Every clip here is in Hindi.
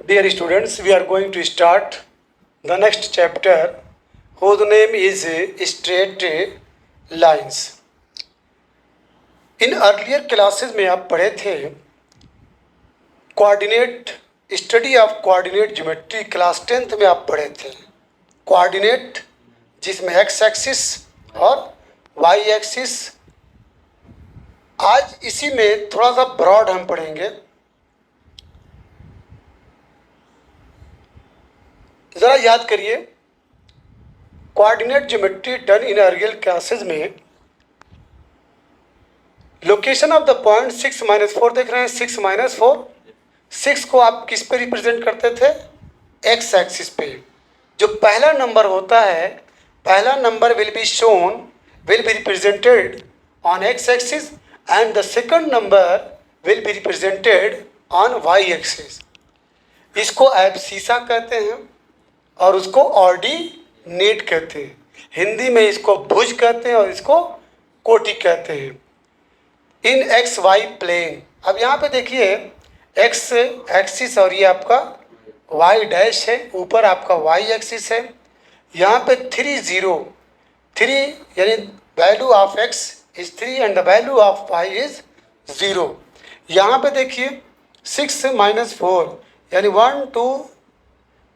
Dear students, we are going to start the next chapter whose name is straight lines. In earlier classes में आप पढ़े थे coordinate study of coordinate geometry, class 10th में आप पढ़े थे कोऑर्डिनेट जिसमें एक्स एक्सिस और वाई एक्सिस। आज इसी में थोड़ा सा ब्रॉड हम पढ़ेंगे। ज़रा याद करिए, coordinate geometry done in earlier classes में लोकेशन ऑफ द पॉइंट 6-4 देख रहे हैं। 6-4, 6 को आप किस पे रिप्रेजेंट करते थे? एक्स एक्सिस पे। जो पहला नंबर होता है, पहला number will be represented on x axis and the second number will be represented on y axis. इसको एब्सीसा कहते हैं और उसको ऑर्डिनेट कहते हैं। हिंदी में इसको भुज कहते हैं और इसको कोटि कहते हैं। इन एक्स वाई प्लेन। अब यहाँ पे देखिए एक्स एक्सिस और ये आपका वाई डैश है, ऊपर आपका वाई एक्सिस है। यहाँ पे 3 यानी value of x is 3 and the value of y is 0। यहाँ पे देखिए 6-4 यानी 1 2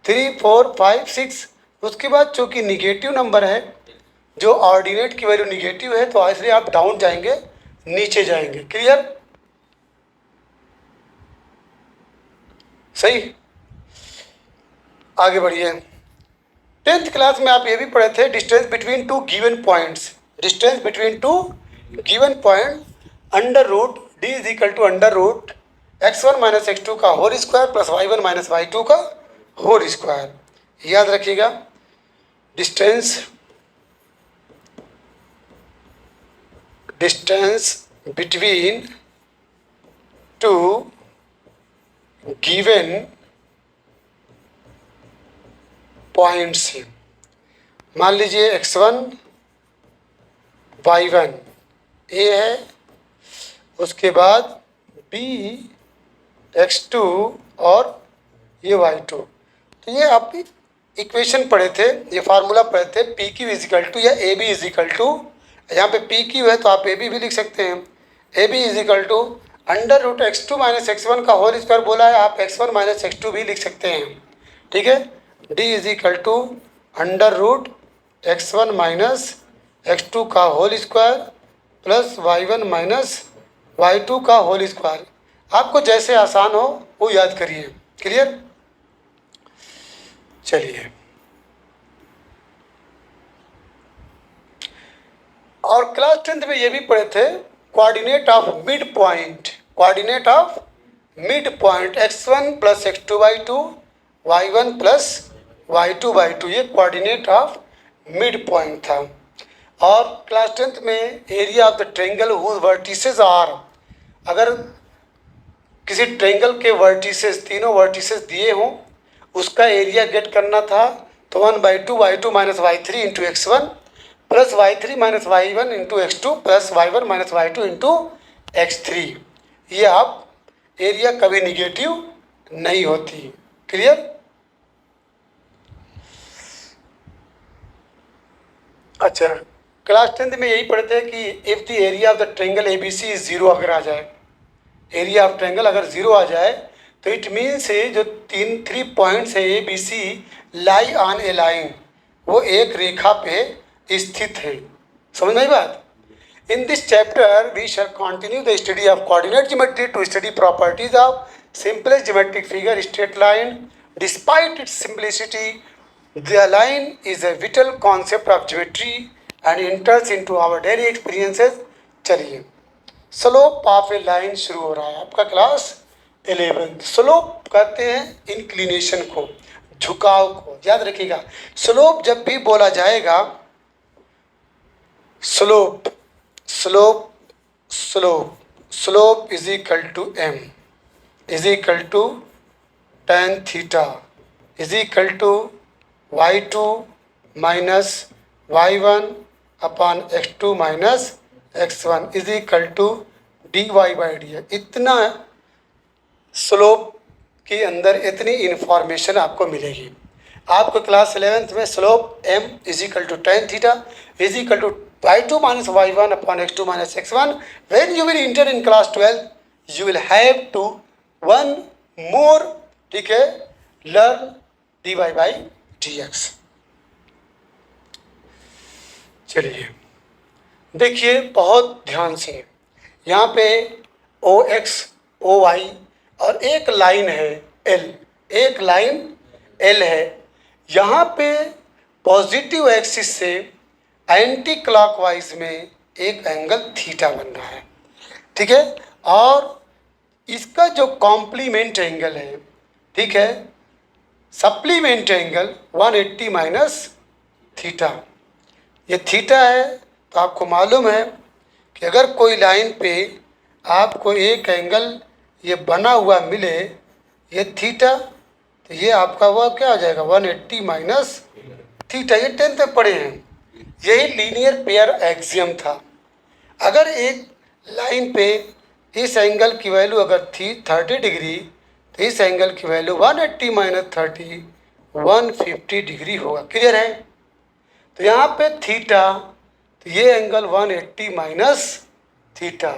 3 4 5 6। उसके बाद चूँकि निगेटिव नंबर है, जो ऑर्डिनेट की वैल्यू निगेटिव है, तो इसलिए आप डाउन जाएंगे, नीचे जाएंगे। क्लियर? सही, आगे बढ़िए। 10th क्लास में आप ये भी पढ़े थे distance between two given points. Distance between two given point under root d is equal to under root x1 minus x2 का whole square plus y1 minus y2 का होल स्क्वायर। याद रखिएगा, distance between two given points है। मान लीजिए x1 y1 ए है, उसके बाद b x2 और ये y2। तो ये आप इक्वेशन पढ़े थे, ये फार्मूला पढ़े थे, P Q is equal to या A B is equal to, यहाँ पे पी क्यू है तो आप ए बी भी लिख सकते हैं। A B is equal to under root x2 minus x1 का होल स्क्वायर बोला है, आप x1 माइनस x2 भी लिख सकते हैं। ठीक है, d is equal to under root x1 minus x2 का whole square plus y1 minus y2 का होल स्क्वायर। आपको जैसे आसान हो वो याद करिए। क्लियर? चलिए, और क्लास 10th में ये भी पढ़े थे coordinate of mid point. Coordinate of mid point x1 plus x2 by 2 y1 plus y2 by 2, ये कोऑर्डिनेट ऑफ मिड पॉइंट था। और क्लास 10th में area of the triangle whose vertices are, अगर किसी ट्रायंगल के वर्टिसेस, तीनों वर्टिसेस दिए हों, उसका एरिया गेट करना था, तो 1/2 y2 minus y3 into x1 plus y3 minus y1 into x2 plus y1 minus y2 into x3। ये आप एरिया कभी निगेटिव नहीं होती। क्लियर? अच्छा, क्लास 10th में यही पढ़ते हैं कि if the area of the triangle A B C is 0 अगर आ जाए, एरिया ऑफ ट्रायंगल अगर 0 आ जाए तो इट मीन्स जो 3 पॉइंट्स है A B C lie on a line, वो एक रेखा पे स्थित है। समझ में आई बात? In this chapter we shall continue the study of coordinate geometry to study properties of simplest geometric figure straight line. Despite its simplicity, the line is a vital concept of geometry and enters into our daily experiences. चलिए, स्लोप ऑफ ए लाइन शुरू हो रहा है आपका क्लास 11। स्लोप कहते हैं इंक्लिनेशन को, झुकाव को। याद रखिएगा, स्लोप जब भी बोला जाएगा, slope slope slope slope is equal to m is equal to tan theta is equal to y2 minus y1 upon x2 minus x1 is equal to dy by d. इतना स्लोप के अंदर इतनी इन्फॉर्मेशन आपको मिलेगी। आपको क्लास 11th में slope m is equal to tan theta is equal to y2 minus y1 upon x2 minus x1। When you will enter in class 12 you will have to one more, ठीक है, लर्न dy बाई dx। चलिए देखिए बहुत ध्यान से, यहाँ पे OX OY और एक लाइन है L, एक लाइन L है। यहाँ पे पॉजिटिव एक्सिस से एंटी क्लॉकवाइज में एक एंगल थीटा बन रहा है, ठीक है, और इसका जो कॉम्प्लीमेंट एंगल है, ठीक है, सप्लीमेंट एंगल 180 माइनस थीटा, ये थीटा है। तो आपको मालूम है कि अगर कोई लाइन पे आपको एक एंगल ये बना हुआ मिले, ये थीटा, तो ये आपका वह क्या हो जाएगा 180 माइनस थीटा। ये 10th में पढ़े हैं, यही लीनियर पेयर एक्सियम था। अगर एक लाइन पे इस एंगल की वैल्यू अगर थी 30 डिग्री, तो इस एंगल की वैल्यू 180 माइनस 30 150 डिग्री होगा। क्लियर है? तो यहाँ पे थीटा, तो ये एंगल 180 माइनस थीटा,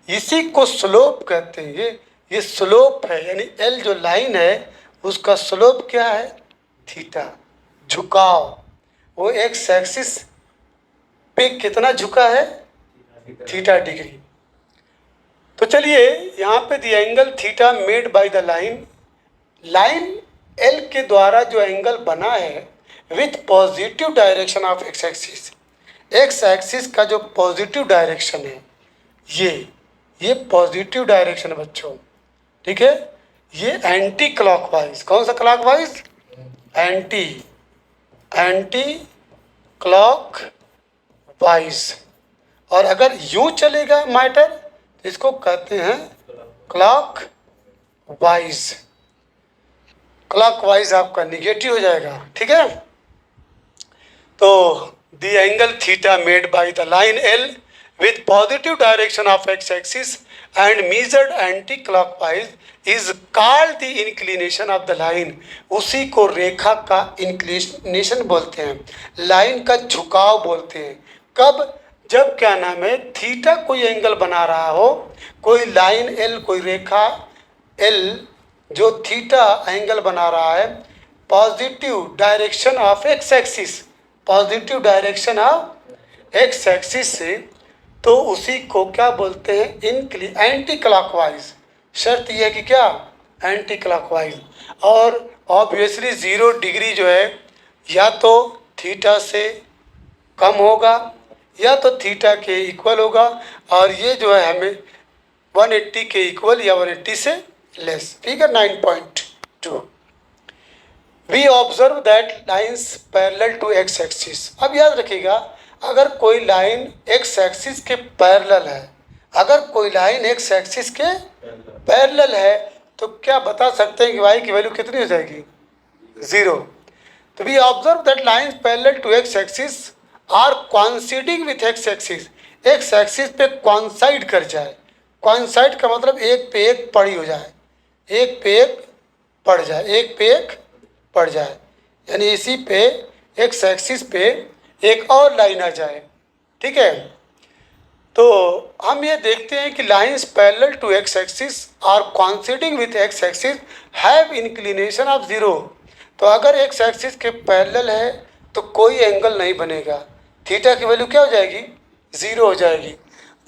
इसी को स्लोप कहते हैं। ये स्लोप है, यानी एल जो लाइन है उसका स्लोप क्या है थीटा, झुकाव। वो एक्स एक्सिस पे कितना झुका है थीटा डिग्री। तो चलिए यहाँ पे the angle theta made by the line, line L के द्वारा जो एंगल बना है with positive direction of X axis, x axis का जो पॉजिटिव डायरेक्शन है ये पॉजिटिव डायरेक्शन है बच्चों, ठीक है। ये एंटी क्लॉकवाइज, कौन सा क्लॉकवाइज, एंटी क्लॉकवाइज। और अगर यूं चलेगा मैटर तो इसको कहते हैं क्लॉकवाइज। क्लॉकवाइज आपका निगेटिव हो जाएगा, ठीक है। तो the angle theta made by the line L with positive direction of x-axis and measured anti-clockwise is called the inclination of the line। उसी को रेखा का इंक्लिनेशन बोलते हैं, लाइन का झुकाव बोलते हैं। कब, जब क्या नाम है थीटा कोई एंगल बना रहा हो, कोई लाइन एल, कोई रेखा एल जो थीटा एंगल बना रहा है positive direction of X axis, positive direction of X axis से, तो उसी को क्या बोलते हैं एंटी क्लॉकवाइज। शर्त यह है कि क्या एंटी क्लॉकवाइज। और ऑब्वियसली 0 डिग्री जो है या तो थीटा से कम होगा या तो थीटा के इक्वल होगा, और ये जो है हमें 180 के इक्वल या 180 से less. Figure 9.2 we observe that lines parallel to x axis. अब याद रखिएगा, अगर कोई लाइन एक्स एक्सिस के पैरेलल है, अगर कोई लाइन एक्स एक्सिस के पैरेलल है तो क्या बता सकते हैं कि वाई की वैल्यू कितनी हो जाएगी 0। तो we observe that lines parallel to x axis are coinciding with x axis, x axis पे कोइंसाइड कर जाए। कोइंसाइड का मतलब एक पे एक पड़ी हो जाए, एक पे एक पड़ जाए, एक पे एक पड़ जाए, यानी इसी पे एक्स एक्सिस पे एक और लाइन आ जाए, ठीक है। तो हम ये देखते हैं कि lines parallel to x axis are coinciding with x axis have inclination of 0। तो अगर एक्स एक्सिस के पैरेलल है तो कोई एंगल नहीं बनेगा, थीटा की वैल्यू क्या हो जाएगी 0 हो जाएगी।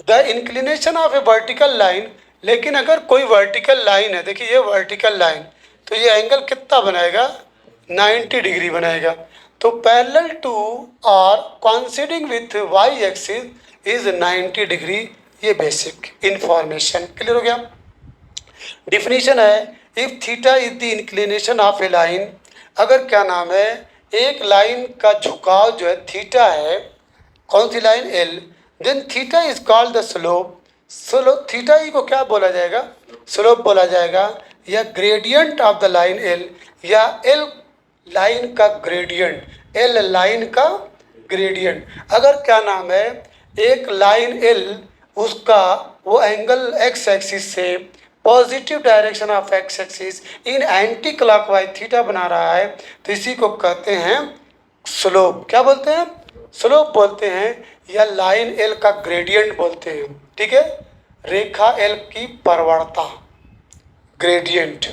The inclination of A vertical line, लेकिन अगर कोई वर्टिकल लाइन है, देखिए ये वर्टिकल लाइन, तो ये एंगल कितना बनाएगा 90 डिग्री बनाएगा। तो पैरेलल टू और coinciding with y axis is 90 degree. ये बेसिक इंफॉर्मेशन क्लियर हो गया। डिफिनीशन है, if theta is the inclination of a line, अगर क्या नाम है एक लाइन का झुकाव जो है थीटा है, कौन सी line L, then theta is called the slope. Slope theta ही को क्या बोला जाएगा, स्लोप बोला जाएगा, या gradient of the line L, या एल लाइन का ग्रेडियंट, एल लाइन का ग्रेडियंट। अगर क्या नाम है एक लाइन एल, उसका वो एंगल एक्स एक्सिस से positive direction of X axis in anti clockwise theta बना रहा है, तो इसी को कहते हैं स्लोप। क्या बोलते हैं? स्लोप बोलते हैं, या लाइन एल का ग्रेडियंट बोलते हैं। ठीक है, रेखा एल की परवड़ता, gradient.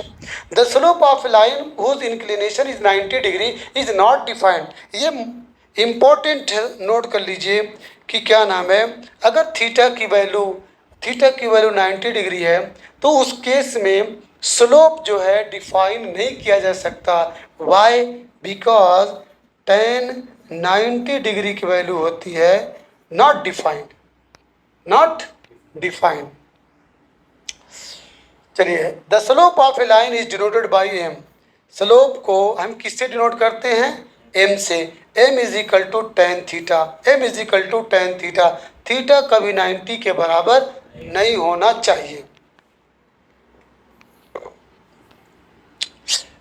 The slope of line whose inclination is 90 degree is not defined. ये इंपॉर्टेंट है, नोट कर लीजिए कि क्या नाम है, अगर थीटा की वैल्यू 90 डिग्री है तो उस केस में स्लोप जो है डिफाइन नहीं किया जा सकता। वाई? बिकॉज tan 90 डिग्री की वैल्यू होती है नॉट डिफाइंड, नॉट डिफाइंड। चलिए, the slope of a line is denoted by M. Slope को हम किससे डिनोट करते हैं? एम से। M is equal to tan theta, M is equal to tan theta. Theta कभी 90 के बराबर नहीं होना चाहिए।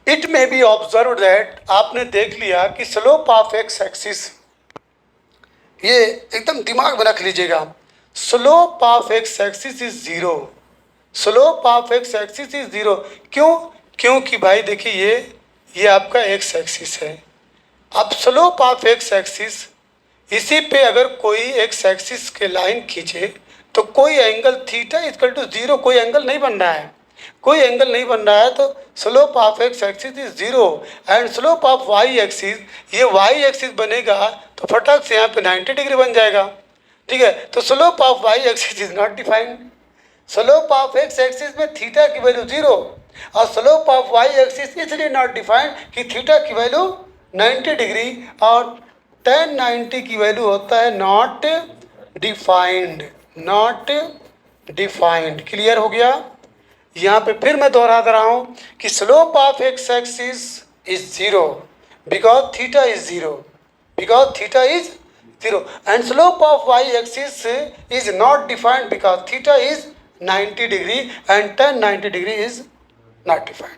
It may be observe that, आपने देख लिया कि स्लोप ऑफ एक्स एक्सिस, ये एकदम दिमाग में रख लीजिएगा, slope of X axis is zero. Slope of X axis is zero. क्यों? क्योंकि भाई देखिए ये आपका एक्स एक्सिस है। अब स्लोप ऑफ एक्स एक्सिस, इसी पे अगर कोई एक्स एक्सिस के लाइन खींचे तो कोई angle theta equal to zero, कोई एंगल नहीं बन रहा है, कोई एंगल नहीं बन रहा है, तो slope of X axis is zero. And slope of Y axis, ये वाई एक्सिस बनेगा तो फटाक से यहाँ पे 90 डिग्री बन जाएगा। ठीक है, तो slope of Y axis is not defined. Slope of X axis में थीटा की वैल्यू जीरो, और स्लोप ऑफ वाई एक्सिस इसलिए नॉट डिफाइंड कि थीटा की वैल्यू 90 डिग्री और tan 90 की वैल्यू होता है not defined, not defined. Clear हो गया? यहाँ पे फिर मैं दोहरा रहा हूँ कि slope of X axis is zero because theta is zero, because theta is zero, and slope of Y axis is not defined because theta is 90 degree and tan 90 degree is not defined.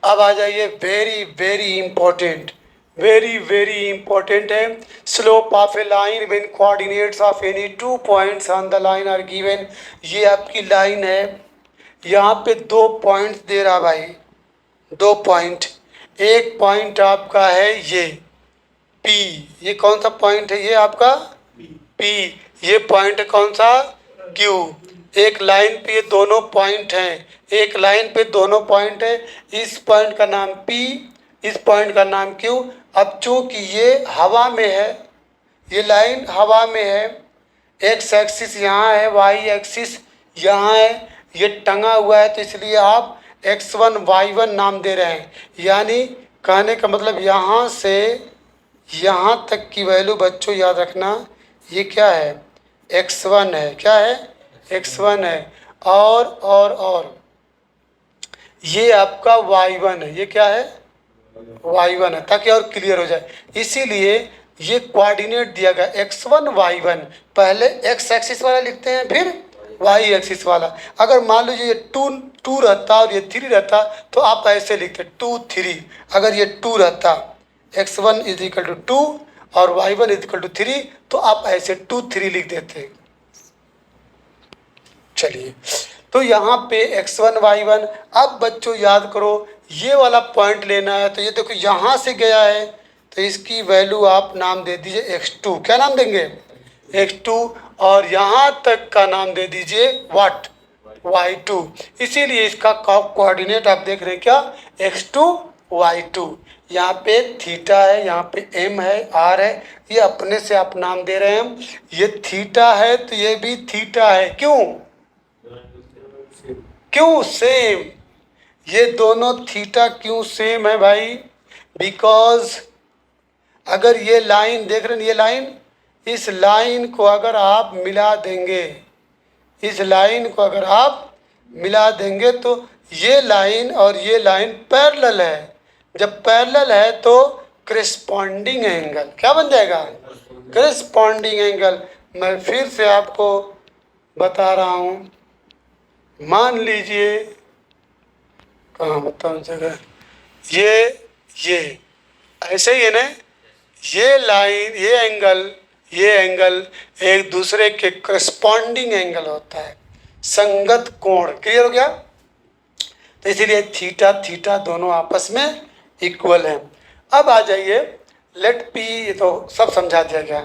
अब आ जाइए, very very important, very very important है। Slope of a line when coordinates of any two points on the line are given. ये आपकी लाइन है, यहाँ पे 2 पॉइंट्स दे रहा भाई, 2 पॉइंट। एक पॉइंट आपका है ये P, ये कौन सा पॉइंट है? ये आपका P। ये पॉइंट कौन सा? Q। एक लाइन पे दोनों पॉइंट हैं, एक लाइन पे दोनों पॉइंट है। इस पॉइंट का नाम P, इस पॉइंट का नाम Q। अब चूंकि ये हवा में है, ये लाइन हवा में है, एक्स एक्सिस यहाँ है, वाई एक्सिस यहाँ है, ये टंगा हुआ है, तो इसलिए आप x1 y1 नाम दे रहे हैं। यानी कहने का मतलब यहाँ से यहाँ तक की वैल्यू बच्चों याद रखना, ये क्या है? x1 है। क्या है? x1 है। और ये आपका y1 है। ये क्या है? y1 है, ताकि और क्लियर हो जाए। इसीलिए ये कोऑर्डिनेट दिया गया x1 y1, पहले x एक्सिस वाला लिखते हैं फिर y एक्सिस वाला। अगर मान लीजिए ये 2 रहता और ये 3 रहता तो आप ऐसे लिखते 2 3। अगर ये 2 रहता, x1 इज इक्वल टू 2 और y1 इज इक्वल टू 3, तो आप ऐसे 2 3 लिख देते। चलिए, तो यहाँ पे x1 y1। अब बच्चों याद करो, ये वाला पॉइंट लेना है, तो ये देखो यहाँ से गया है, तो इसकी वैल्यू आप नाम दे दीजिए x2। क्या नाम देंगे? x2। और यहाँ तक का नाम दे दीजिए व्हाट? y2। इसीलिए इसका कोऑर्डिनेट आप देख रहे हैं क्या? x2 y2। यहाँ पे थीटा है, यहाँ पे m है, r है, ये अपने से आप नाम दे रहे हैं। ये थीटा है तो ये भी थीटा है। क्यों? क्यों सेम? ये दोनों थीटा क्यों सेम है भाई? बिकॉज अगर ये लाइन देख रहे हैं, ये लाइन, इस लाइन को अगर आप मिला देंगे, इस लाइन को अगर आप मिला देंगे तो ये लाइन और ये लाइन पैरेलल है। जब पैरेलल है तो करेस्पॉन्डिंग एंगल क्या बन जाएगा? Corresponding angle. मैं फिर से आपको बता रहा हूँ, मान लीजिए, कहाँ बताऊँ जगह, ये ऐसे ही है ना, ये लाइन, ये एंगल एक दूसरे के करस्पॉन्डिंग एंगल होता है। संगत कोण। क्लियर हो गया? तो इसीलिए थीटा थीटा दोनों आपस में इक्वल है। अब आ जाइए लेट पी, ये तो सब समझा दिया गया।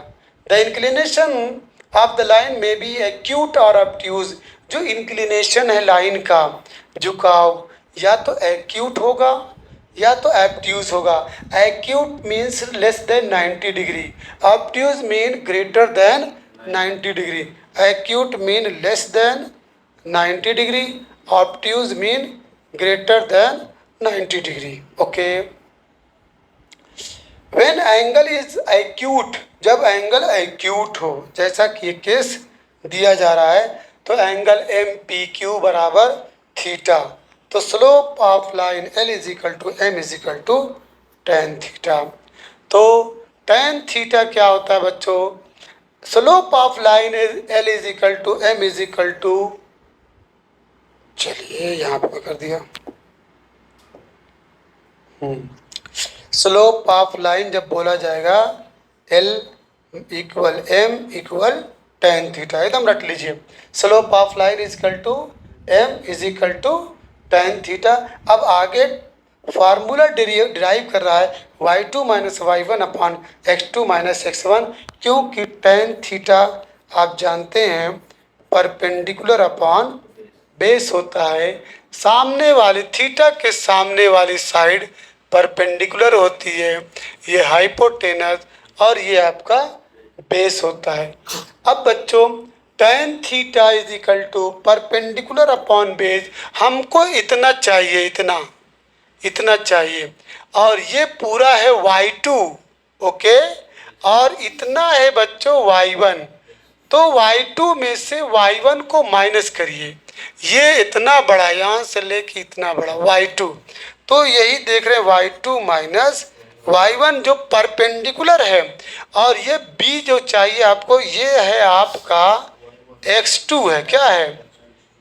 The inclination of the line में बी एक्यूट और ऑब्ट्यूज। जो इंक्लिनेशन है लाइन का, झुकाव, या तो एक्यूट होगा या तो एब्ट्यूज होगा। Acute means less than 90 degree, obtuse mean greater than 90 degree. Acute mean less than 90 degree, obtuse mean greater than 90 degree. Okay, when angle is acute, जब एंगल एक्यूट हो, जैसा कि ये केस दिया जा रहा है, तो एंगल एम पी क्यू बराबर थीटा। तो slope of line L is equal to M is equal to tan theta. तो टेन थीटा क्या होता है बच्चों? Slope of line L is equal to M is equal to, चलिए यहाँ पे कर दिया, स्लोप ऑफ लाइन जब बोला जाएगा L equal M equal tan theta, एकदम रट लीजिए। Slope of line is equal to M is equal to tan theta. अब आगे फार्मूला डिराइव कर रहा है y2 minus y1 upon x2 minus x1, क्योंकि टेन थीटा आप जानते हैं परपेंडिकुलर अपॉन बेस होता है। सामने वाली थीटा के सामने वाली साइड परपेंडिकुलर होती है, ये हाइपोटेनस, और ये आपका बेस होता है। अब बच्चों tan theta is equal to perpendicular upon base, हमको इतना चाहिए, इतना चाहिए, और ये पूरा है y2, ओके, और इतना है बच्चों y1। तो y2 में से y1 को माइनस करिए, ये इतना बड़ा, यहाँ से लेके इतना बड़ा y2, तो यही देख रहे हैं y2 माइनस y1 जो परपेंडिकुलर है, और ये b जो चाहिए आपको, ये है आपका x2 है, क्या है?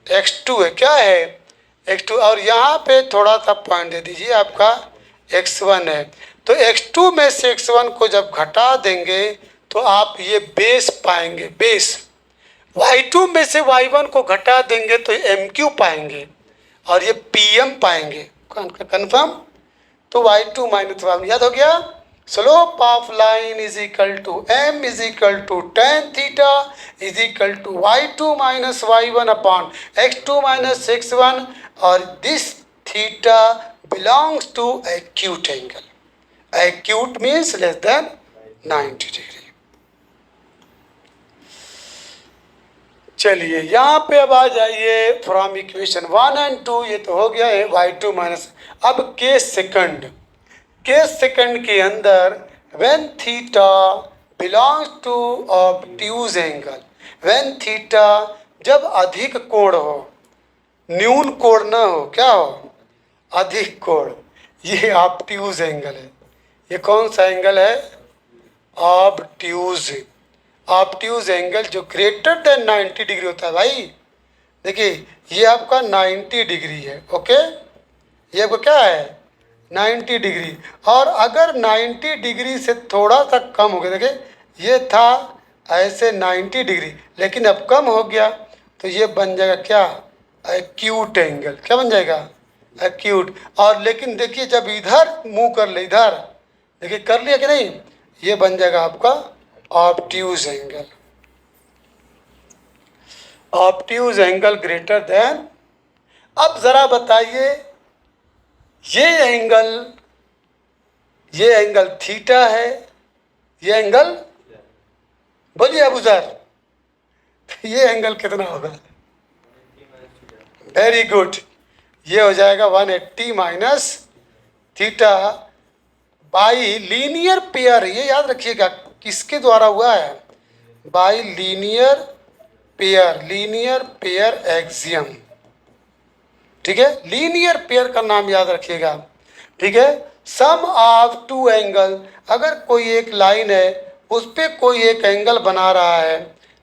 x2 है, क्या है? x2, और यहाँ पे थोड़ा सा पॉइंट दे दीजिए, आपका x1 है। तो x2 में से x1 को जब घटा देंगे तो आप ये बेस पाएंगे, बेस। y2 में से y1 को घटा देंगे तो mq पाएंगे, और ये pm पाएंगे, कन्फर्म। तो y2 माइनस y1 याद हो गया। Slope of line is equal to m is equal to tan theta is equal to y2 minus y1 upon x2 minus x1, और this theta belongs to acute angle. Acute means less than 90 degree. चलिए यहाँ पे अब आ जाइए फ्रॉम इक्वेशन 1 एंड 2, ये तो हो गया है y2 माइनस। अब केस सेकंड के अंदर when theta belongs to obtuse angle, when theta जब अधिक कोण हो, न्यून कोण ना हो, क्या हो? अधिक कोण, ये ऑब्ट्यूज एंगल है। ये कौन सा एंगल है? ऑब्ट्यूज। ऑब्ट्यूज एंगल जो ग्रेटर देन 90 डिग्री होता है भाई। देखिए ये आपका 90 डिग्री है, ओके, ये आपका क्या है? 90 डिग्री। और अगर 90 डिग्री से थोड़ा सा कम हो गया, देखिए ये था ऐसे 90 डिग्री, लेकिन अब कम हो गया, तो ये बन जाएगा क्या? Acute angle. क्या बन जाएगा? एक्यूट। और लेकिन देखिए जब इधर मुंह कर ले, इधर देखिए कर लिया कि नहीं, ये बन जाएगा आपका obtuse angle. Obtuse angle greater than. अब जरा बताइए ये एंगल थीटा है, ये एंगल, बोलिए अबू सर, ये एंगल कितना होगा? वेरी गुड, ये हो जाएगा 180 minus theta by linear pair. ये याद रखिएगा किसके द्वारा हुआ है? By linear pair axiom. ठीक है, लीनियर पेयर का नाम याद रखिएगा। ठीक है, सम ऑफ टू एंगल, अगर कोई एक लाइन है उस पर कोई एक एंगल बना रहा है,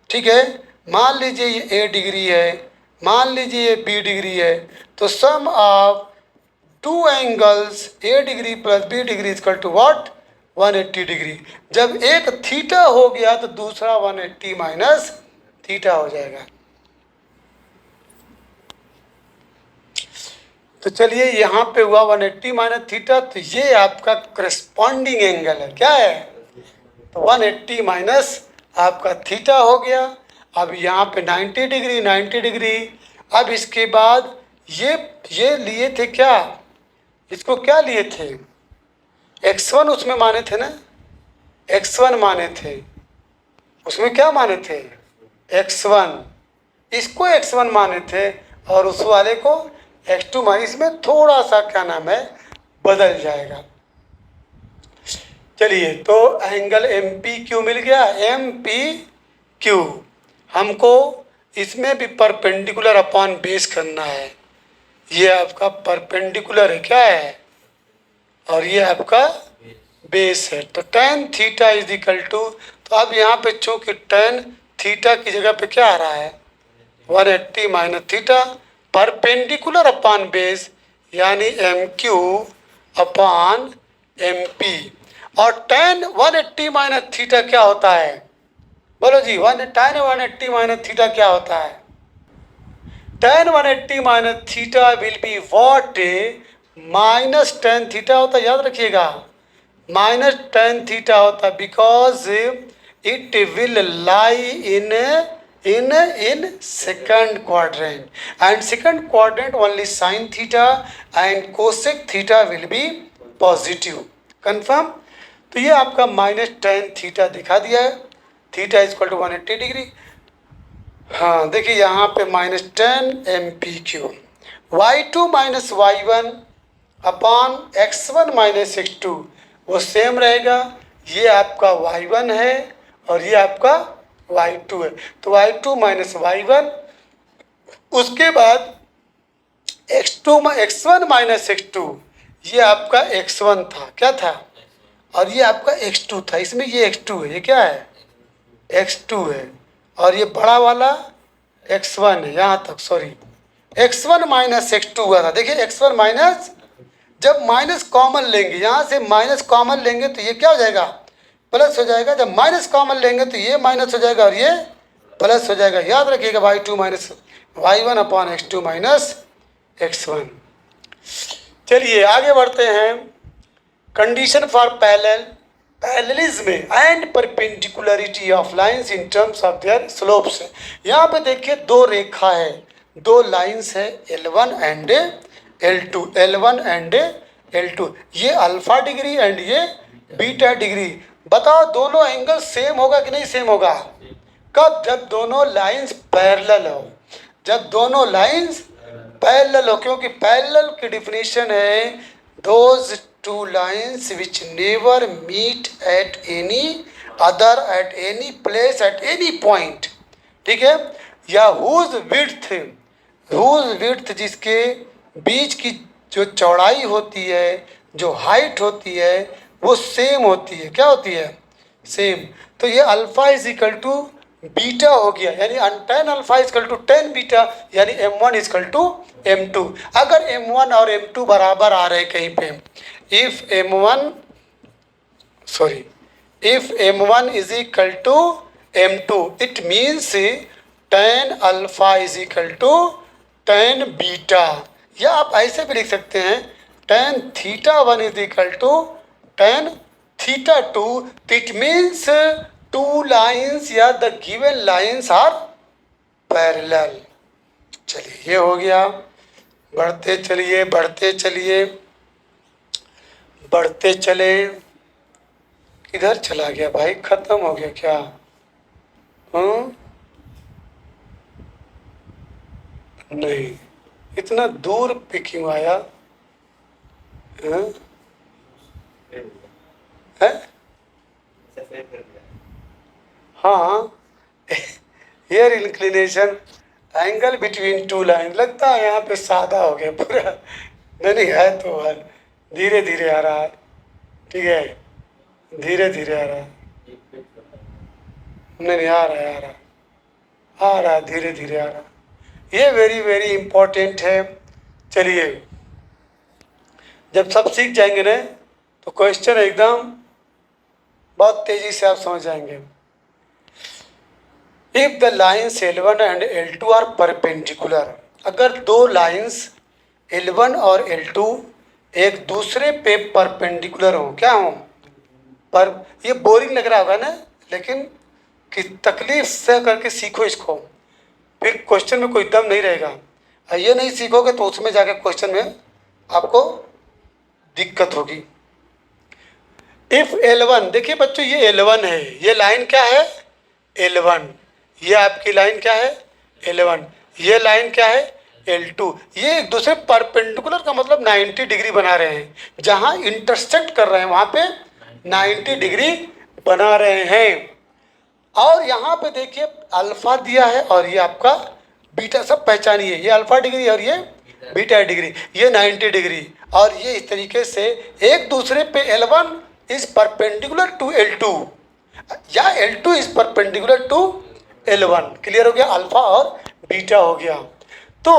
ठीक है, मान लीजिए ये a डिग्री है, मान लीजिए ये b डिग्री है, तो sum of two angles a degree plus b degree equal to what? 180 degree. जब एक थीटा हो गया तो दूसरा 180 माइनस थीटा हो जाएगा। तो चलिए यहाँ पे हुआ 180 माइनस थीटा, तो ये आपका करस्पॉन्डिंग एंगल है, क्या है? तो 180 माइनस आपका थीटा हो गया। अब यहाँ पे 90 डिग्री 90 डिग्री। अब इसके बाद ये लिए थे क्या, इसको क्या लिए थे? x1 उसमें माने थे ना, x1 माने थे, उसमें क्या माने थे? x1, इसको x1 माने थे और उस वाले को x2 माने। इसमें थोड़ा सा क्या नाम है, बदल जाएगा। चलिए, तो एंगल MPQ मिल गया, MPQ। हमको इसमें भी परपेंडिकुलर अपॉन बेस करना है। ये आपका परपेंडिकुलर है, क्या है? और ये आपका बेस है। तो tan theta is equal to, तो अब यहाँ पे चूंकि tan थीटा की जगह पे क्या आ रहा है, 180 minus theta perpendicular upon base, यानी MQ अपॉन MP। और tan 180 माइनस थीटा क्या होता है? बोलो जी, tan 180 माइनस थीटा क्या होता है? tan 180 minus theta will be what? Minus tan theta होता है, याद रखिएगा, माइनस tan थीटा होता है, because it will lie in second quadrant, and second quadrant only sin theta and cosec theta will be positive. Confirm? तो ये आपका माइनस tan थीटा दिखा दिया है, theta is equal to 180 degree. हाँ देखिए यहाँ पे minus tan MPQ, y2 minus y1 upon x1 minus x2 वो सेम रहेगा। ये आपका y1 है और ये आपका y2 है, तो y2 माइनस y1, उसके बाद x1 माइनस x2, ये आपका x1 था, क्या था? और ये आपका x2 था, इसमें ये x2 है, ये क्या है? x2 है। और ये बड़ा वाला x1 है, यहाँ तक, सॉरी, x1 माइनस x2 हुआ था। देखिए x1 माइनस, जब माइनस कॉमन लेंगे, यहाँ से माइनस कॉमन लेंगे तो ये क्या हो जाएगा? प्लस हो जाएगा। जब माइनस कॉमन लेंगे तो ये माइनस हो जाएगा और ये प्लस हो जाएगा। याद रखिएगा, y2 minus y1 upon x2 minus x1। चलिए आगे बढ़ते हैं। Condition for parallelism and perpendicularity of lines in terms of their slopes. यहाँ पे देखिए दो रेखा है, दो लाइंस है, L1 and L2, L1 and L2। ये अल्फा डिग्री एंड ये बीटा डिग्री। बताओ दोनों एंगल सेम होगा कि नहीं सेम होगा? कब? जब दोनों लाइंस पैरेलल हो, जब दोनों लाइंस पैरेलल हो, क्योंकि पैरेलल की डिफिनीशन है those two lines which never meet at any other at any place at any point, ठीक है? या हुज विड्थ जिसके बीच की जो चौड़ाई होती है, जो हाइट होती है, वो सेम होती है। क्या होती है? सेम। तो ये alpha is equal to beta हो गया, यानी tan alpha is equal to tan beta, यानी M1 is equal to M2। अगर M1 और M2 बराबर आ रहे कहीं पे, if M1 is equal to M2, it means tan alpha is equal to tan beta. या आप ऐसे भी लिख सकते हैं tan theta 1 is equal to tan theta 2। It means two lines या the given lines are parallel. चलिए ये हो गया। बढ़ते चलिए बढ़ते चलिए बढ़ते चले। किधर चला गया भाई? खत्म हो गया क्या? नहीं, इतना दूर पे क्यों आया? है? हाँ, here inclination angle between two line. लगता है यहाँ पे सादा हो गया पूरा। नहीं है तो धीरे धीरे आ रहा है, ठीक है, धीरे धीरे आ रहा है। नहीं आ रहा है, आ रहा है, धीरे धीरे आ रहा है। ये वेरी वेरी इंपॉर्टेंट है। चलिए जब सब सीख जाएंगे ना तो क्वेश्चन एकदम बहुत तेजी से आप समझ जाएंगे। If the lines L1 and L2 are perpendicular, अगर दो लाइंस L1 और L2 एक दूसरे पे परपेंडिकुलर हो, क्या हो, पर ये बोरिंग लग रहा होगा ना, लेकिन कि तकलीफ से करके सीखो इसको, फिर क्वेश्चन में कोई दम नहीं रहेगा। और ये नहीं सीखोगे तो उसमें जाके क्वेश्चन में आपको दिक्कत होगी। इफ L1, देखिए बच्चों ये L1 है, ये लाइन क्या है L1, ये आपकी लाइन क्या है L1, ये लाइन क्या है L2। ये एक दूसरे परपेंडिकुलर का मतलब 90 डिग्री बना रहे हैं, जहां इंटरसेक्ट कर रहे हैं वहां पे 90 डिग्री बना रहे हैं। और यहाँ पे देखिए अल्फा दिया है और ये आपका बीटा, सब पहचानिए, ये अल्फा डिग्री और ये बीटा डिग्री, ये 90 डिग्री। और ये इस तरीके से एक दूसरे पे L1 is perpendicular to L2 या L2 is perpendicular to L1। Clear हो गया, अल्फा और बीटा हो गया। तो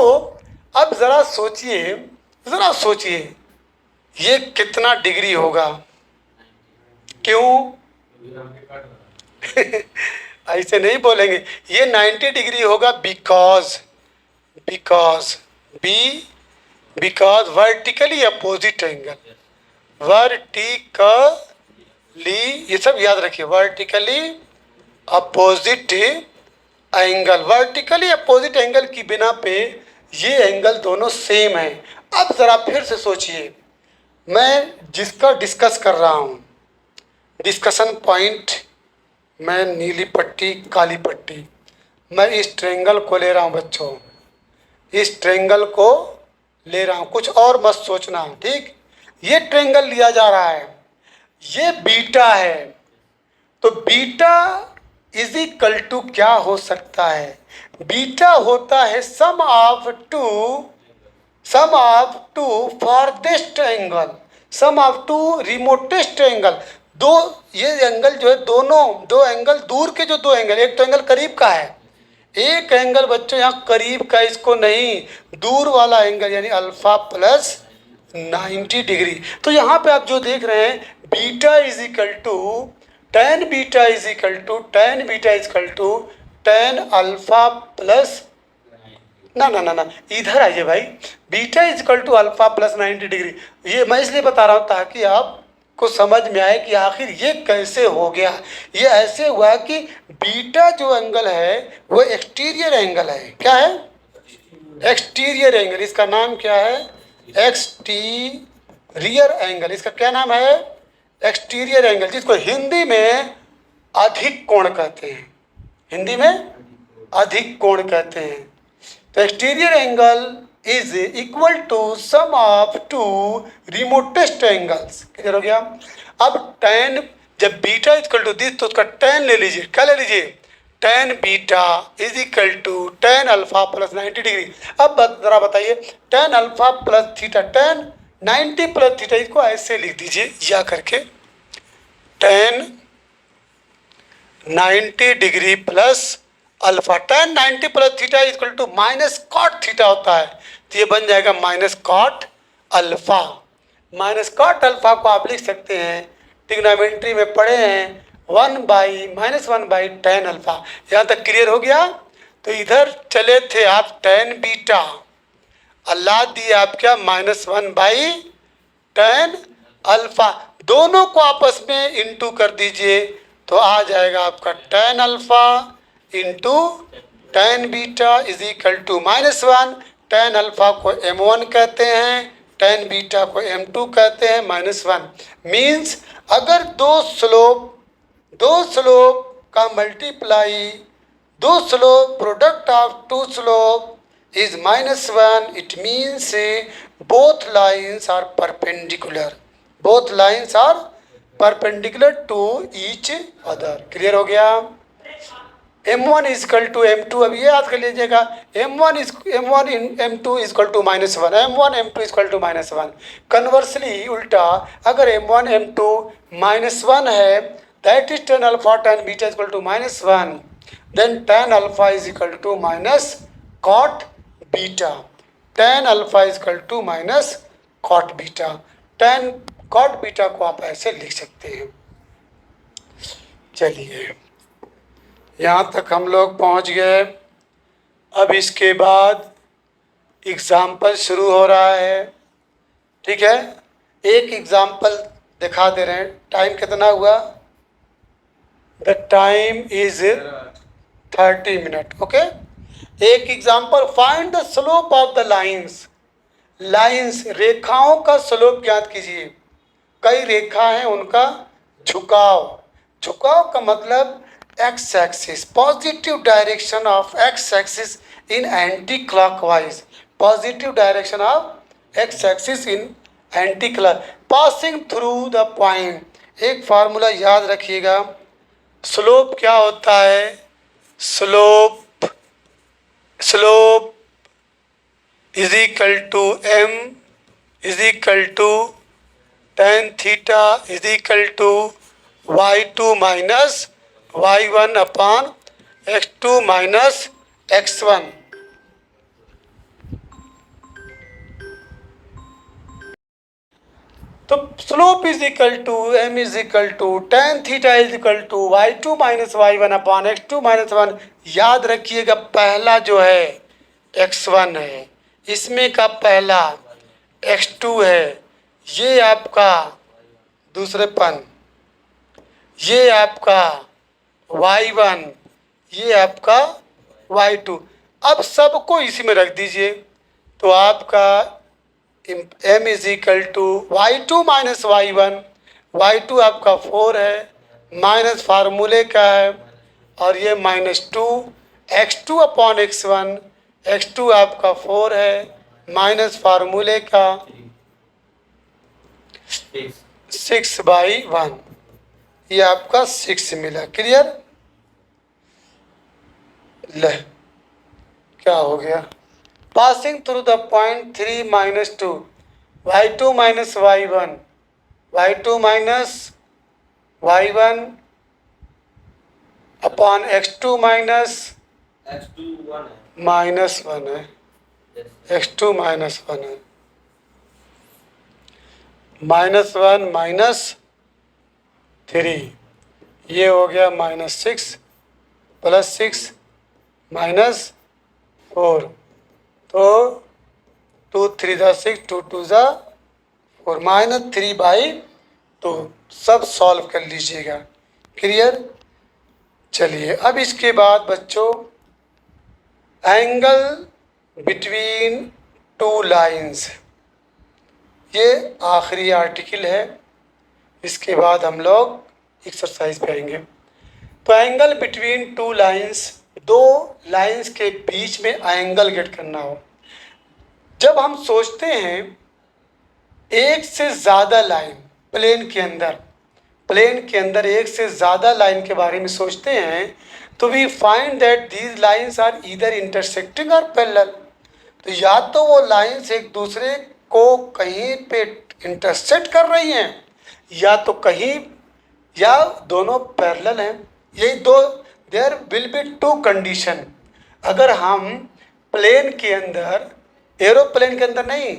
अब ज़रा सोचिए ये कितना डिग्री होगा, क्यों ऐसे नहीं बोलेंगे, ये 90 डिग्री होगा बिकॉज वर्टिकली अपोजिट एंगल, ये सब याद रखिए, वर्टिकली अपोजिट एंगल की बिना पे ये एंगल दोनों सेम है। अब ज़रा फिर से सोचिए, मैं जिसका डिस्कस कर रहा हूँ, डिस्कशन पॉइंट, मैं नीली पट्टी काली पट्टी, मैं इस ट्रेंगल को ले रहा हूँ बच्चों, इस ट्रेंगल को ले रहा हूँ, कुछ और मत सोचना, ठीक। ये ट्रेंगल लिया जा रहा है, ये बीटा है, तो बीटा इज इक्वल टू क्या हो सकता है, बीटा होता है sum of two farthest angle, sum of two remotest angle. दो ये एंगल जो है, दोनों दो एंगल दूर के, जो दो एंगल, एक तो एंगल करीब का है, एक एंगल बच्चों यहाँ करीब का, इसको नहीं, दूर वाला एंगल, यानी अल्फा प्लस 90 डिग्री। तो यहाँ पे आप जो देख रहे हैं, beta is equal to tan beta is equal to tan alpha plus, ना इधर आइए भाई, beta is equal to alpha plus 90 degree. ये मैं इसलिए बता रहा हूँ ताकि आपको समझ में आए कि आखिर ये कैसे हो गया। ये ऐसे हुआ कि बीटा जो एंगल है वो एक्सटीरियर एंगल है, क्या है, एक्सटीरियर एंगल, इसका नाम क्या है, एक्सटीरियर एंगल, इसका क्या नाम है, एक्सटीरियर एंगल, जिसको हिंदी में अधिक कोण कहते हैं, हिंदी में अधिक कोण कहते हैं। तो exterior angle is equal to sum of two remotest angles. Clear हो गया। अब टेन, जब beta is equal to this, तो उसका टेन ले लीजिए, क्या ले लीजिए, tan beta is equal to tan alpha plus 90 degree. अब जरा बताइए, tan alpha plus theta, tan 90 plus theta, इसको ऐसे लिख दीजिए या करके, tan 90 degree plus alpha, tan 90 plus theta equal to minus cot theta होता है, तो ये बन जाएगा minus cot alpha. Minus cot alpha को आप लिख सकते हैं, ट्रिग्नोमेट्री में पढ़े हैं, वन बाई टेन अल्फा। यहाँ तक क्लियर हो गया। तो इधर चले थे आप टेन बीटा, अल्लाह दिए आप क्या, -1 बाई टेन अल्फा, दोनों को आपस में इंटू कर दीजिए, तो आ जाएगा आपका tan alpha into tan beta is equal to -1। Tan alpha को m1 कहते हैं, टेन बीटा को m2 कहते हैं, -1। मीन्स अगर दो स्लोप का मल्टीप्लाई, दो slope product of two slope is -1, it means both lines are perpendicular, both lines are perpendicular to each other। Clear हो गया। m1 is equal to m2, अब ये याद कर लीजिएगा, m1 in m2 is equal to -1, m1 m2 is equal to -1। Conversely उल्टा, अगर m1 m2 -1 है, that is tan alpha tan beta is equal to -1, then tan alpha is equal to minus cot beta, tan alpha is equal to minus cot beta. Tan cot beta को आप ऐसे लिख सकते हैं। चलिए यहाँ तक हम लोग पहुँच गए। अब इसके बाद एग्जाम्पल शुरू हो रहा है। ठीक है, एक एग्जाम्पल दिखा दे रहे हैं। टाइम कितना हुआ? The time is 30 minute. Okay, एक example, find the slope of the lines. Lines, रेखाओं का स्लोप ज्ञात कीजिए। कई रेखा हैं, उनका झुकाव। झुकाव का मतलब X axis, positive direction of X axis in anti clockwise. Positive direction of X axis in anti clock, passing through the point. एक फार्मूला याद रखिएगा, स्लोप क्या होता है? Slope is equal to m is equal to tan theta is equal to y2 minus y1 upon x2 minus x1। तो slope is equal to m is equal to tan theta is equal to y2 minus y1 upon x2 minus 1। याद रखिएगा, पहला जो है x1 है, इसमें का पहला x2 है, ये आपका दूसरेपन, ये आपका y1, ये आपका y2। अब सबको इसी में रख दीजिए, तो आपका m is equal to y2 minus y1। y2 आपका 4 है, माइनस फार्मूले का है, और ये -2 x2 अपॉन x1। x2 आपका 4 है, माइनस फार्मूले का 6/1। ये आपका 6 मिला। क्लियर? ले, क्या हो गया? Passing through the point 3 -2 y2 minus y1, y2 minus y1 upon x2 minus -1 है, x2 माइनस 1 है, -1 माइनस 3, ये हो गया -6 प्लस 6 माइनस 4। तो 2 3 ज़ा 6, 2 2 ज़ा 4, -3/2। सब सॉल्व कर लीजिएगा। क्लियर? चलिए, अब इसके बाद बच्चों, एंगल बिटवीन टू लाइंस, ये आखिरी आर्टिकल है। इसके बाद हम लोग एक्सरसाइज पे आएंगे। तो एंगल बिटवीन टू लाइंस, दो लाइंस के बीच में एंगल गेट करना हो। जब हम सोचते हैं एक से ज़्यादा लाइन प्लेन के अंदर एक से ज़्यादा लाइन के बारे में सोचते हैं, तो we find that these lines are either intersecting और पैरेलल। तो या तो वो लाइंस एक दूसरे को कहीं पे इंटरसेक्ट कर रही हैं, या तो कहीं, या दोनों पैरेलल हैं। यही दो, there will be two condition. अगर हम प्लेन के अंदर, एरोप्लेन के अंदर नहीं,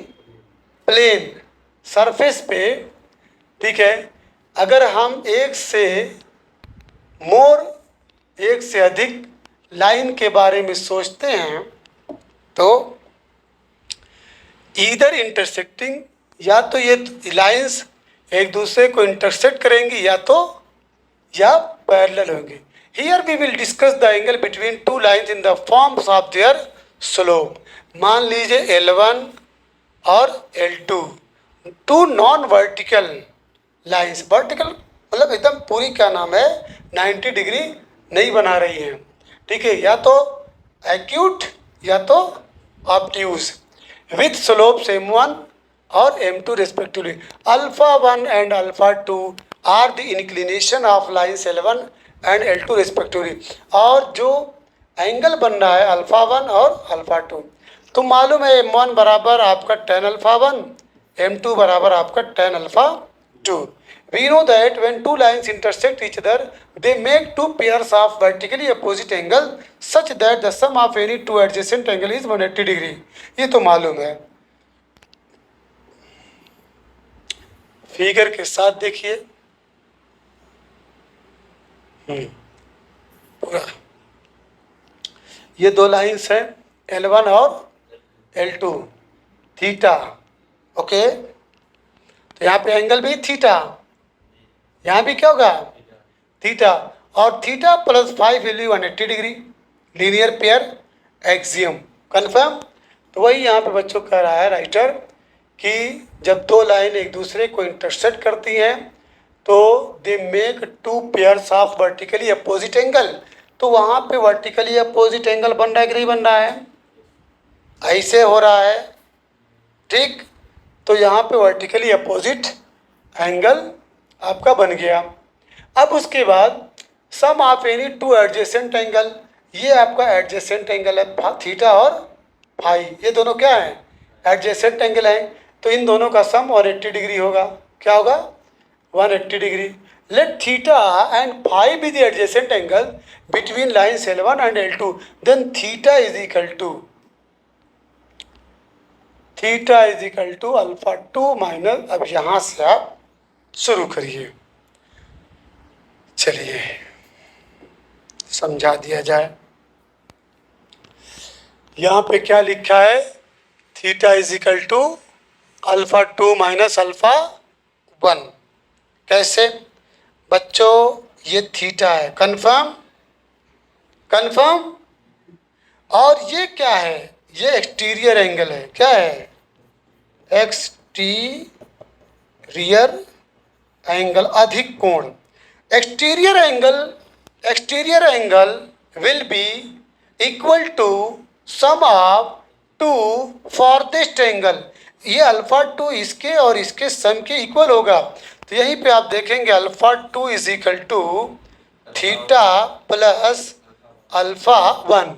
प्लेन सरफेस पे, ठीक है, अगर हम एक से अधिक लाइन के बारे में सोचते हैं, तो ईदर इंटरसेक्टिंग, या तो ये लाइंस एक दूसरे को इंटरसेक्ट करेंगी, या पैरेलल होंगे। Here we will discuss the angle between two lines in the forms of their slope. मान लीजिए L1 और L2, two non vertical lines. Vertical मतलब एकदम पूरी, क्या नाम है, 90 डिग्री नहीं बना रही हैं। ठीक है, या तो एक्यूट या तो ऑब्ट्यूज, विथ स्लोप्स M1 और M2 respectively. α1 and α2 are the inclination of lines L1 and L2 respectively. और जो एंगल बन रहा है α1 और α2, तो मालूम है M1 बराबर आपका tan α1, M2 बराबर आपका tan α2। We know that when two lines intersect each other, they make two pairs of vertically opposite angle such that the sum of any two adjacent angle is 180 degree। ये तो मालूम है। फिगर के साथ देखिए पूरा, ये दो लाइंस हैं L1 और L2 थीटा। ओके, तो यहाँ पे एंगल भी थीटा, यहाँ भी क्या होगा थीटा, और theta plus 5 will be 180 degree, linear pair axiom. Confirm. तो वही यहाँ पे बच्चों कह रहा है राइटर कि जब दो लाइन एक दूसरे को इंटरसेक्ट करती हैं तो they make two pairs of vertically opposite angle. तो वहाँ पे वर्टिकली अपोजिट एंगल बन रहा है कि नहीं बन रहा है, ऐसे हो रहा है, ठीक। तो यहाँ पे वर्टिकली अपोजिट एंगल आपका बन गया। अब उसके बाद sum of any two adjacent angle, ये आपका एडजेसेंट एंगल है थीटा और फाई, ये दोनों क्या है एडजेसेंट एंगल है, तो इन दोनों का सम 180 डिग्री होगा। क्या होगा 180 degree. Let theta and phi be the adjacent angle between lines L1 and L2, then theta is equal to alpha 2 minus. अब यहाँ से आप शुरू करिए, चलिए समझा दिया जाए। यहाँ पे क्या लिखा है, theta is equal to alpha 2 minus alpha 1। कैसे बच्चों, ये थीटा है, कंफर्म कंफर्म, और ये क्या है, ये एक्सटीरियर एंगल है, क्या है एक्सटीरियर एंगल, अधिक कोण। Exterior angle will be equal to sum of two farthest angle. ये अल्फा 2 इसके और इसके सम के इक्वल होगा। तो यहीं पे आप देखेंगे alpha 2 is equal to theta plus alpha 1।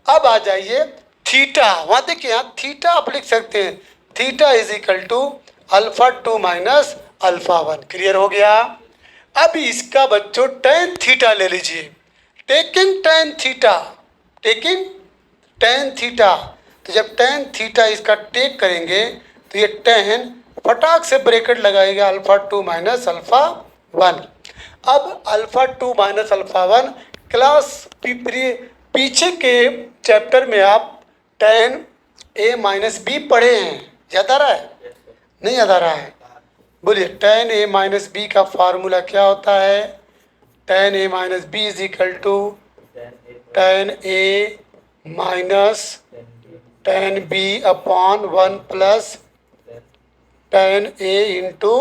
अब आ जाइए थीटा, वहाँ देखिए यहाँ थीटा आप लिख सकते हैं, theta is equal to alpha 2 minus alpha 1। Clear हो गया। अब इसका बच्चों टेन थीटा ले लीजिए, टेकिंग टेन थीटा। तो जब टेन थीटा इसका टेक करेंगे तो ये टेन फटाक से ब्रैकेट लगाएगा अल्फा 2 माइनस अल्फा 1। अब अल्फा 2 माइनस अल्फा 1 क्लास पीछे के चैप्टर में आप टेन ए माइनस बी पढ़े हैं, याद आ रहा है नहीं याद आ रहा है, बोलिए टेन ए माइनस बी का फार्मूला क्या होता है, tan A minus B is equal to tan A minus tan B upon 1 plus tan A into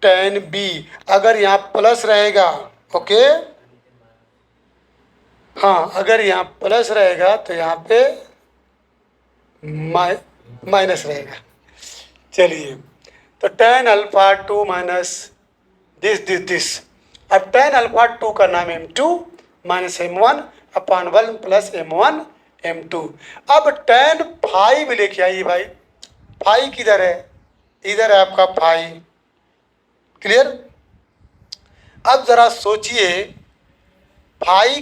tan B. अगर यहाँ प्लस रहेगा, ओके, हाँ अगर यहाँ प्लस रहेगा तो यहाँ पे माइनस रहेगा। चलिए तो टेन अल्फा 2 माइनस दिस। अब टेन अल्फा 2 का नाम M2 minus M1 upon 1 plus M1 M2। अब टेन फाई भी लेके आइए भाई, फाई किधर है, इधर है आपका फाई। क्लियर। अब जरा सोचिए, फाई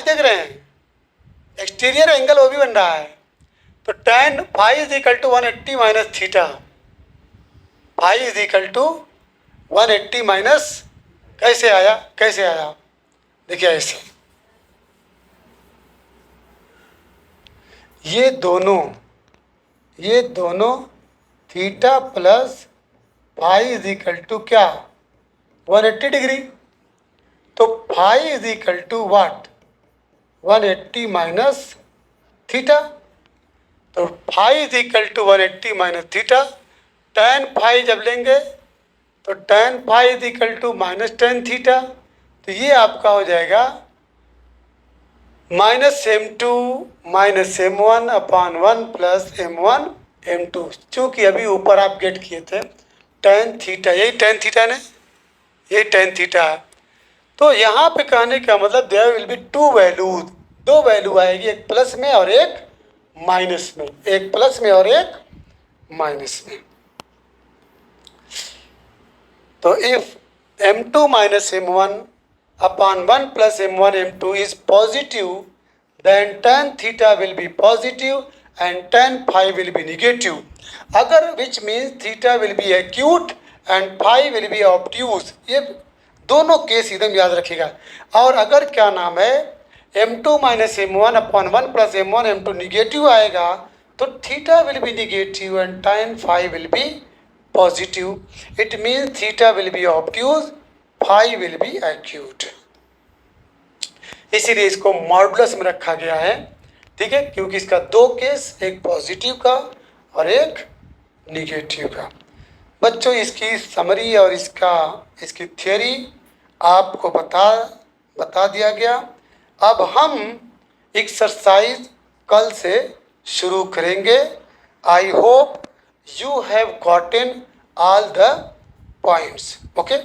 देख रहे हैं, एक्सटीरियर एंगल वो भी बन रहा है, तो tan phi is equal to 180 minus theta, phi is equal to 180 minus, कैसे आया देखिए ऐसे, ये दोनों theta plus phi is equal to क्या 180 डिग्री। तो phi is equal to what 180 minus theta. तो phi is equal to 180 minus theta. Tan phi जब लेंगे तो tan phi is equal to minus tan theta. तो ये आपका हो जाएगा minus M2 minus M1 upon 1 plus M1 M2। चूँकि अभी ऊपर आप गेट किए थे टेन थीटा, यही टेन थीटा ने, यही टेन थीटा है। तो यहाँ पे कहने का मतलब there will be two values, दो वैल्यू आएगी, एक प्लस में और एक माइनस में, एक प्लस में और एक माइनस में। तो if M2 minus M1 upon 1 plus M1 M2 is positive, then tan theta will be positive and tan phi will be negative. अगर which means theta will be acute and phi will be obtuse। ये दोनों केस एकदम याद रखिएगा। और अगर क्या नाम है m2 minus m1 upon 1 plus m1 m2 negative आएगा तो theta will be negative and tan phi will be positive. It means theta will be obtuse, phi will be acute. इसीलिए इसको मॉडुलस में रखा गया है, ठीक है, क्योंकि इसका दो केस, एक पॉजिटिव का और एक निगेटिव का। बच्चों इसकी समरी और इसकी थियोरी आपको बता दिया गया। अब हम एक्सरसाइज कल से शुरू करेंगे। I hope you have gotten all the points. Okay.